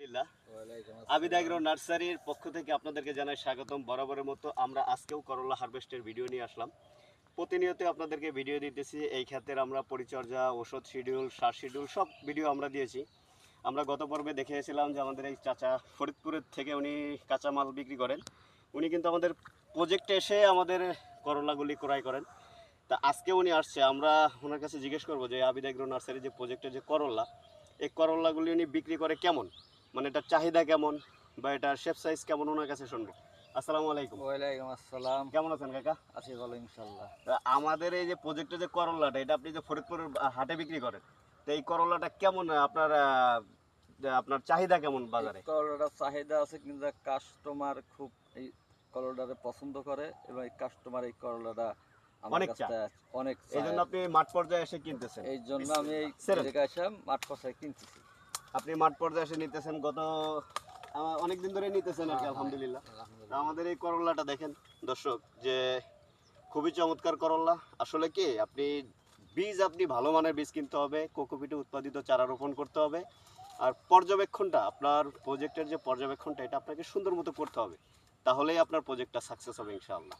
আলহামদুলিল্লাহ। আবিদ এগ্রো নার্সারির পক্ষ থেকে আপনাদেরকে জানাই স্বাগতম। বরাবরের মতো আমরা আজকেও করলা হারভেস্টের ভিডিও নিয়ে আসলাম। প্রতিনিয়ত আপনাদেরকে ভিডিও দিতেছি। এই ক্ষেত্রে আমরা পরিচর্যা, ওষুধ শিডিউল, সার শিডিউল সব ভিডিও আমরা দিয়েছি। আমরা গত পর্বে দেখেছিলাম যে আমাদের এই চাচা ফরিদপুরের থেকে উনি কাঁচামাল বিক্রি করেন। উনি কিন্তু আমাদের প্রজেক্টে এসে আমাদের করলাগুলি ক্রয় করেন। তা আজকে উনি আসছে, আমরা ওনার কাছে জিজ্ঞেস করবো যে আবিদ এগ্রো নার্সারি যে প্রজেক্টের যে করলা, এই করলাগুলি উনি বিক্রি করে কেমন, মানে এটার চাহিদা কেমন বা এটার শেপ সাইজ কেমন, ওনার কাছে শুনবো। আসসালামু আলাইকুম। ওয়ালাইকুম আসসালাম। কেমন আছেন কাকা? আছি ভালো ইনশাল্লাহ। তা আমাদের এই যে প্রজেক্টের যে করলাটা, এটা আপনি যে ফরিদপুরের হাটে বিক্রি করেন, তো এই করলাটা কেমন আপনার আপনার চাহিদা কেমন বাজারে? করলাটার চাহিদা আছে, কিন্তু কাস্টমার খুব এই করলাটারে পছন্দ করে এবং এই কাস্টমার এই করলাটা আমার অনেক কাছে অনেক এই জন্য আপনি মাঠ পর্যায়ে এসে কিনতেছেন। এই জন্য আমি এই সেরেন। জায়গায় এসে মাঠ পয়সায় কিনতেছি। আপনি মাঠ পর্যায়ে এসে নিতেছেন, গত অনেক দিন ধরে নিতেছেন আর কি, হ্যাঁ, আলহামদুলিল্লাহ। তা আলহামদুলিল্লাহ। আমাদের এই করলাটা দেখেন দর্শক, যে খুবই চমৎকার করলা। আসলে কি, আপনি বীজ, আপনি ভালো মানের বীজ কিনতে হবে, কোকোপিটে উৎপাদিত চারা রোপণ করতে হবে। আর পর্যবেক্ষণটা, আপনার প্রজেক্টের যে পর্যবেক্ষণটা, এটা আপনাকে সুন্দর মতো করতে হবে, তাহলেই আপনার প্রজেক্টটা সাকসেস হবে ইনশাআল্লাহ।